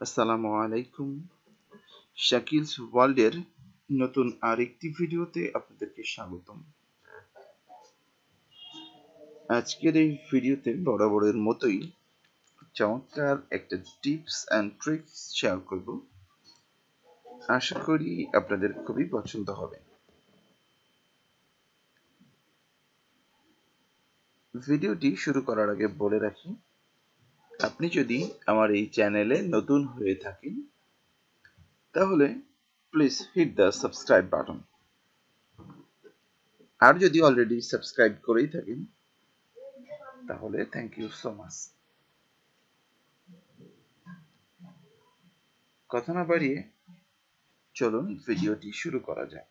আসসালামু আলাইকুম। শাকিলস ওয়ার্ল্ডের নতুন আরেকটি ভিডিওতে আপনাদেরকে স্বাগতম। আজকের এই ভিডিওতে বরাবরের মতোই চমৎকার একটা টিপস অ্যান্ড ট্রিক্স শেয়ার করব। আশা করি আপনাদের খুবই পছন্দ হবে। ভিডিওটি শুরু করার আগে বলে রাখি, আপনি যদি আমার এই চ্যানেলে নতুন হয়ে থাকেন তাহলে please hit the subscribe button. আর যদি অলরেডি সাবস্ক্রাইব করেই থাকেন তাহলে থ্যাংক ইউ সো মাচ। কথা না বাড়িয়ে চলুন ভিডিওটি শুরু করা যাক।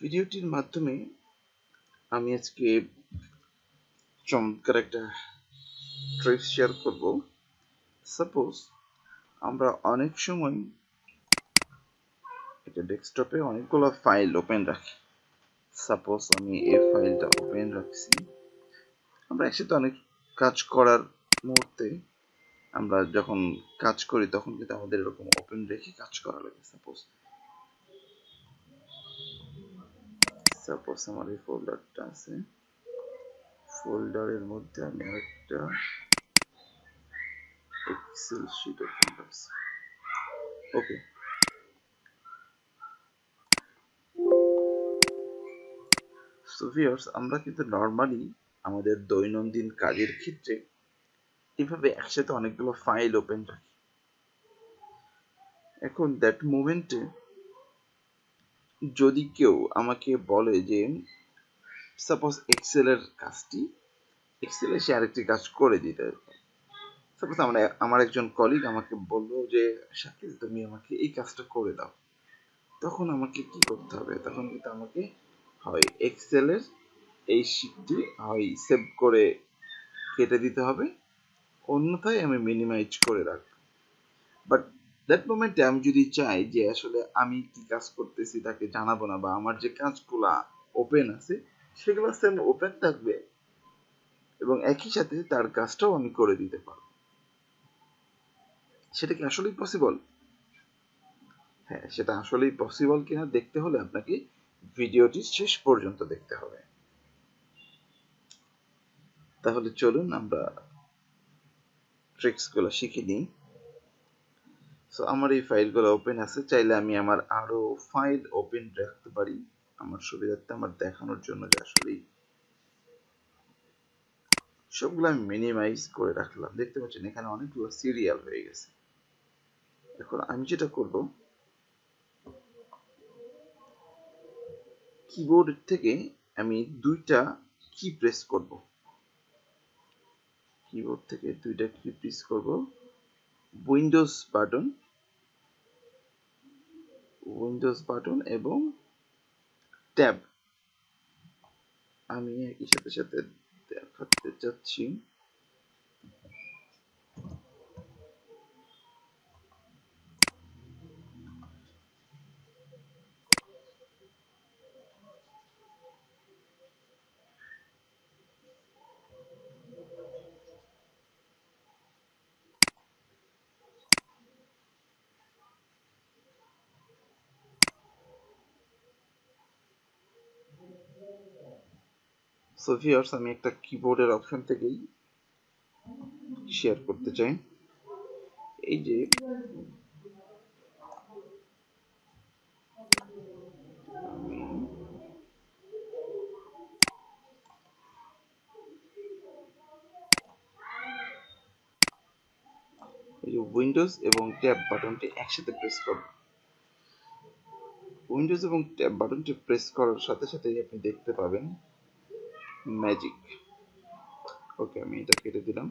ভিডিওটির মাধ্যমে আমি আজকে চমৎকার একটা ট্রিক্স শেয়ার করব। সাপোজ আমরা অনেক সময় এটা ডেস্কটপে অনেকগুলো ফাইল ওপেন রাখি। সাপোজ আমি এই ফাইলটা ওপেন রাখছি। আমরা একসাথে অনেক কাজ করার মুহূর্তে আমরা যখন কাজ করি তখন কিন্তু আমাদের এরকম ওপেন রেখে কাজ করা লাগে। সাপোজ আমার এই ফোল্ডারটা আছে, ফোল্ডারের মধ্যে আমি একটা এক্সেল শিট ওপেন রাখছি। ওকে, সো ভিউয়ার্স, আমরা কিন্তু নর্মালি আমাদের দৈনন্দিন কাজের ক্ষেত্রে এভাবে একসাথে অনেকগুলো ফাইল ওপেন রাখি। এখন দ্যাট মোমেন্টে যদি কেউ আমাকে বলে যে সাপোজ এক্সেলের কাজটি এক্সেলে সে আরেকটি কাজ করে দিতে, সাপোজ আমার একজন কলিগ আমাকে বললো যে শাকিল তুমি আমাকে এই কাজটা করে দাও, তখন আমাকে কি করতে হবে? তখন কিন্তু আমাকে হয় এক্সেলের এই শীটটি হয় সেভ করে কেটে দিতে হবে, অন্যথায় আমি মিনিমাইজ করে রাখবো। বাট দ্যাট মোমেন্টে আমি যদি চাই যে আসলে আমি কি কাজ করতেছি তাকে জানাবো না, বা আমার যে কাজগুলা ওপেন আছে সেগুলো সেম ওপেন থাকবে এবং একই সাথে তার কাজটাও আমি করে দিতে পারবো। সেটা কি আসলেই পসিবল? হ্যাঁ, সেটা আসলেই পসিবল কিনা দেখতে হলে আপনাকে ভিডিওটি শেষ পর্যন্ত দেখতে হবে। তাহলে চলুন আমরা ট্রিক্সগুলো শিখে নিই। সো আমার এই ফাইলগুলো ওপেন আছে, চাইলে আমি আমার আরো ফাইল ওপেন রাখতে পারি আমার সুবিধার্থে, আমার দেখানোর জন্য যে আসলেই সবগুলো আমি মিনিমাইজ করে রাখলাম। দেখতে পাচ্ছেন এখানে অনেকগুলো সিরিয়াল হয়ে গেছে। এখন আমি যেটা করব, কিবোর্ড থেকে আমি দুইটা কি প্রেস করব, কিবোর্ড থেকে দুইটা কি প্রেস করব, উইন্ডোজ বাটন, উইন্ডোজ বাটন এবং ট্যাব। আমি একই সাথে সাথে দেখাতে চাচ্ছি। সো ভিউয়ার্স, আমি একটা কিবোর্ডের অপশন থেকেই শেয়ার করতে চাই। এই যে আমি এই যে উইন্ডোজ এবং ট্যাব বাটনটি একসাথে প্রেস করব। উইন্ডোজ এবং ট্যাব বাটনটি প্রেস করার সাথে সাথেই আপনি দেখতে পাবেন ম্যাজিক। ওকে, আমি এটা কেটে দিলাম,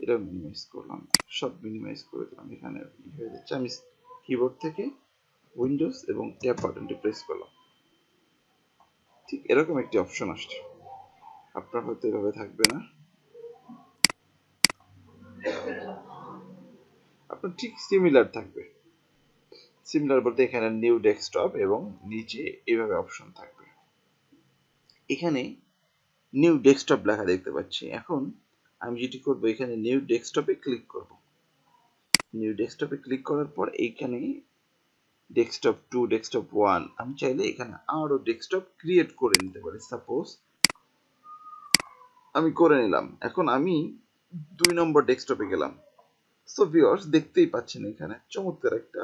এটা মিনিমাইজ করলাম, সব মিনিমাইজ করে দিলাম। এখানে হয়ে যাচ্ছে, আমি কিবোর্ড থেকে উইন্ডোজ এবং ট্যাব বাটনটি প্রেস করলাম, ঠিক এরকম একটি অপশন আসছে। আপনার হয়তো এভাবে থাকবে না। আপনার ঠিক সিমিলার থাকবে। সিমিলার বলতে এখানে নিউ ডেস্কটপ এবং নিচে এভাবে অপশন থাকবে। এখানে নিউ ডেস্কটপ লেখা দেখতে পাচ্ছি। এখন আমি যেটি করব, এখানে নিউ ডেস্কটপে ক্লিক করব। নিউ ডেস্কটপে ক্লিক করার পর এইখানে ডেস্কটপ 2, ডেস্কটপ 1 আমি চাইলে এখানে আরো ডেস্কটপ ক্রিয়েট করে নিতে পারি। সাপোজ আমি করে নিলাম। এখন আমি 2 নম্বর ডেস্কটপে গেলাম। সো ভিউয়ার্স দেখতেই পাচ্ছেন এখানে চমৎকার একটা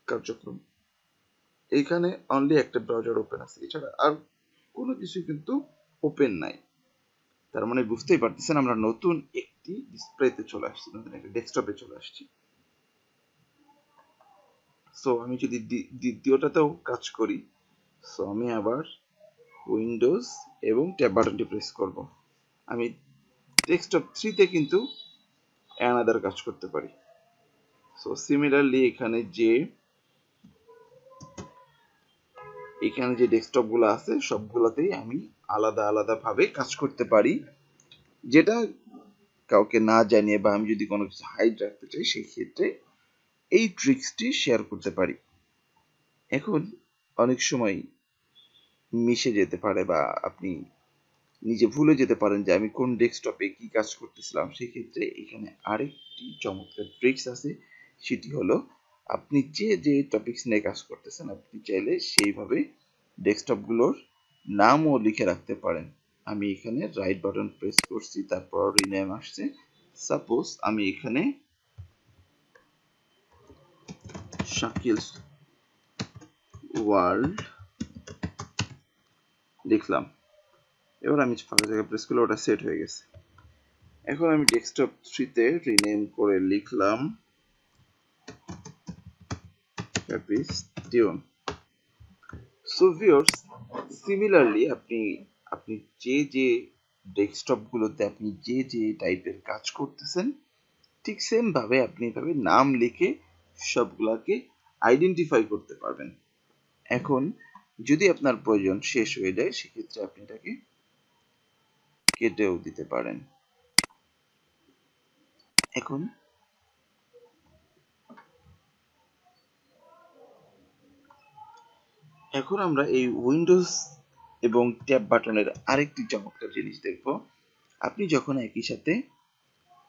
কার্যক্রম। এইখানে অনলি একটা ব্রাউজার ওপেন আছে, এছাড়া আর কোনো কিছু কিন্তু ওপেন নাই। তার মানে বুঝতেই পারতেছেন আমরা নতুন একটি ডিসপ্লেতে চলে আসছি, নতুন একটা ডেস্কটপে চলে আসছি। সো আমি যদি দ্বিতীয়টাতেও কাজ করি, সো আমি আবার উইন্ডোজ এবং ট্যাব বাটনটি প্রেস করব। আমি ডেস্কটপ 3 তে কিন্তু অ্যানাদার কাজ করতে পারি। সো সিমিলারলি এখানে যে ডেস্কটপ গুলো আছে সবগুলোতেই আমি আলাদা আলাদা ভাবে কাজ করতে পারি, যেটা কাউকে না জানিয়ে বা আমি যদি কোনো কিছু হাইড রাখতে চাই সেই ক্ষেত্রে এই ট্রিক্সটি শেয়ার করতে পারি। এখন অনেক সময় মিশে যেতে পারে বা আপনি নিজে ভুলে যেতে পারেন যে আমি কোন ডেস্কটপে কি কাজ করতেছিলাম। সেক্ষেত্রে এখানে আরেকটি চমৎকার ট্রিক্স আছে, সেটি হলো আপনি যে টপিকস নিয়ে কাজ করতেছেন আপনি চাইলে সেইভাবে ডেস্কটপগুলোর নামও লিখে রাখতে পারেন। আমি এখানে রাইট বাটন প্রেস করছি, তারপর রিনেম আসছে। সাপোজ আমি এখানে শাকিলস ওয়ার্ল্ড লিখলাম। এবার আমি ফাঁকা জায়গায় প্রেস করলে ওটা সেট হয়ে গেছে। এখন আমি ডেস্কটপ 3 তে রিনেম করে লিখলাম টিউন। সো ভিউয়ার্স সিমিলারলি আপনি যে ডেস্কটপ গুলোতে আপনি যে টাইপের কাজ করতেছেন ঠিক সেম ভাবে আপনি এভাবে নাম লিখে সবগুলাকে আইডেন্টিফাই করতে পারবেন। এখন যদি আপনার প্রয়োজন শেষ হয়ে যায় সেক্ষেত্রে আপনি এটাকে কেটেও দিতে পারেন। এখন এখন আমরা এই উইন্ডোজ এবং ট্যাব বাটনের আরেকটি চমৎকার জিনিস দেখব। আপনি যখন একই সাথে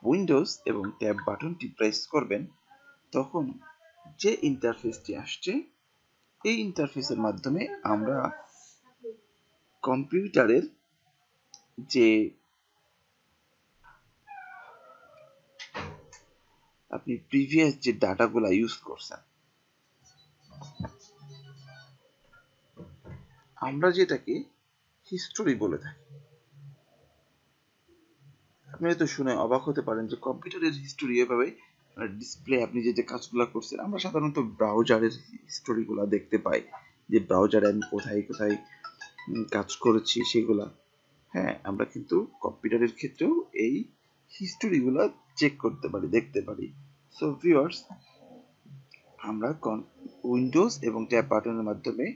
উইন্ডোজ এবং ট্যাব বাটনটি প্রেস করবেন তখন যে ইন্টারফেসটি আসছে এই ইন্টারফেসের মাধ্যমে আমরা কম্পিউটারের যে আপনি প্রিভিয়াস যে ডাটাগুলো ইউজ করছেন, আমরা যেটাকে হিস্টোরি বলে থাকি। আপনি হয়তো শুনে অবাক হতে পারেন যে কম্পিউটারের হিস্টোরি এভাবে ডিসপ্লে আপনি যে কাজগুলো করছেন। আমরা সাধারণত ব্রাউজারের হিস্টোরিগুলো দেখতে পাই, যে ব্রাউজারে আমি কোথায় কোথায় কাজ করেছি সেগুলা। হ্যাঁ, আমরা কিন্তু কম্পিউটারের ক্ষেত্রেও এই হিস্টোরিগুলো চেক করতে পারি, দেখতে পারি। সো ভিউয়ার্স আমরা উইন্ডোজ এবং ট্যাব বাটনের মাধ্যমে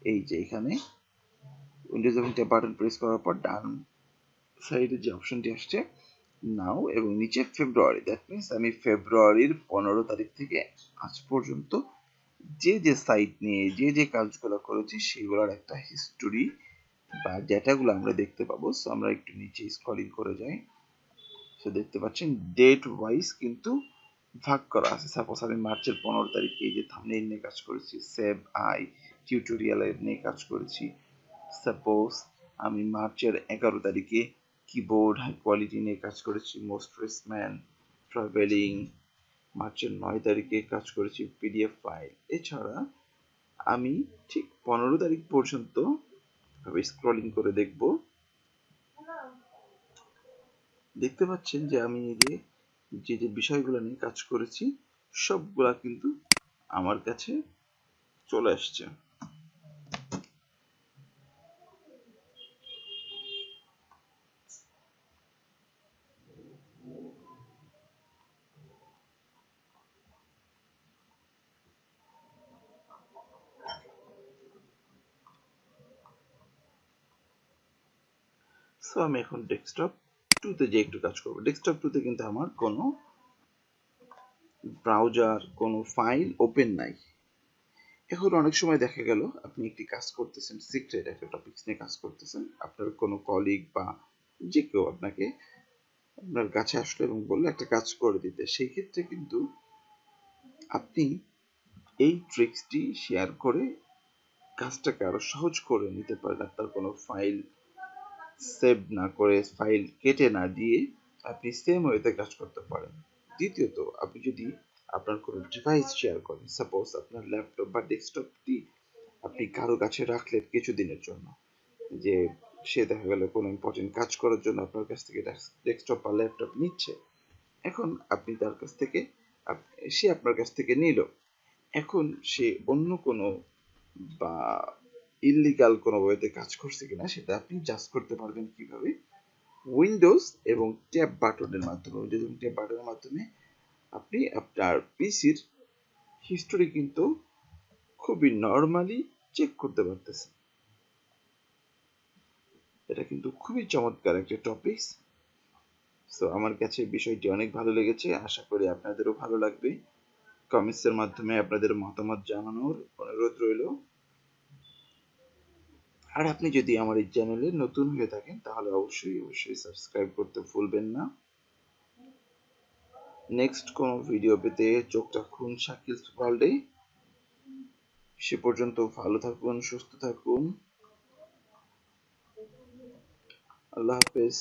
এই যে এখানে উইন্ডোজ এবং ট্যাব বাটন প্রেস করার পর ডান সাইডে যে অপশনটি আসছে নাও এবং নিচে ফেব্রুয়ারি, দ্যাট মিনস আমি ফেব্রুয়ারির 15 তারিখ থেকে আজ পর্যন্ত যে সাইট নিয়ে যে কাজগুলো করেছি সেগুলোর একটা হিস্টোরি বা ডেটাগুলো আমরা দেখতে পাবো। সো আমরা একটু নিচে স্ক্রলিং করে যাই। সো দেখতে পাচ্ছেন ডেট ওয়াইজ কিন্তু ভাগ করা আছে। সাপোজ আমি মার্চের 15 তারিখে এই যে থাম্বনেইল নিয়ে কাজ করেছি, সেভ আই টিউটোরিয়ালের নিয়ে কাজ করেছি। সাপোজ আমি মার্চের 11 তারিখে কিবোর্ড হাই কোয়ালিটি নিয়ে কাজ করেছি, মোস্ট রেসম্যান ট্রাভেলিং। মার্চের 9 তারিখে কাজ করেছি পিডিএফ ফাইল। এছাড়া আমি ঠিক 15 তারিখ পর্যন্ত স্ক্রলিং করে দেখব। দেখতে পাচ্ছেন যে আমি এই যে বিষয়গুলো নিয়ে কাজ করেছি সবগুলা কিন্তু আমার কাছে চলে আসছে। সো আমি এখন ডেস্কটপ 2 তে যে একটু কাজ করব। ডেস্কটপ 2 তে কিন্তু আমার কোনো ব্রাউজার, কোনো ফাইল ওপেন নাই। এখন অনেক সময় দেখা গেল আপনি একটি কাজ করতেছেন, সিক্রেট একটা টপিকস নিয়ে কাজ করতেছেন, আপনার কোনো কলিগ বা যে কেউ আপনাকে আপনার কাছে আসলো এবং বললো একটা কাজ করে দিতে। সেই ক্ষেত্রে কিন্তু আপনি এই ট্রিক্সটি শেয়ার করে কাজটাকে আরো সহজ করে নিতে পারেন। আপনার কোনো ফাইল সেভ না করে, ফাইল কেটে না দিয়ে আপনি সেম ওয়েতে কাজ করতে পারেন। দ্বিতীয়ত, আপনি যদি আপনার কোনো ডিভাইস শেয়ার করেন, সাপোজ আপনার ল্যাপটপ বা ডেস্কটপটি আপনি কারো কাছে রাখলেন কিছুদিনের জন্য, যে সে দেখা গেল কোনো ইম্পর্টেন্ট কাজ করার জন্য আপনার কাছ থেকে ডেস্কটপ বা ল্যাপটপ নিচ্ছে। এখন আপনি তার কাছ থেকে সে আপনার কাছ থেকে নিল। এখন সে অন্য কোনো বা ইললিগাল কোনো ওয়েতে কাজ করছে কিনা সেটা আপনি জাজ করতে পারবেন কিভাবে? উইন্ডোজ এবং ট্যাব বাটনের মাধ্যমে। উইন্ডোজ এবং ট্যাব বাটনের মাধ্যমে আপনি আপনার পিসির হিস্টোরি কিন্তু খুবই নর্মালি চেক করতে পারতেছেন। এটা কিন্তু খুবই চমৎকার একটা টপিকস। সো আমার কাছে বিষয়টি অনেক ভালো লেগেছে, আশা করি আপনাদেরও ভালো লাগবে। কমেন্টসের মাধ্যমে আপনাদের মতামত জানানোর অনুরোধ রইল। আর আপনি যদি আমার এই চ্যানেলে নতুন হয়ে থাকেন তাহলে অবশ্যই সাবস্ক্রাইব করতে ভুলবেন না। নেক্সট কোনো ভিডিও পেতে চোখ রাখুন শাকিলস ওয়ার্ল্ডে। সে পর্যন্ত ভালো থাকুন, সুস্থ থাকুন। আল্লাহ হাফেজ।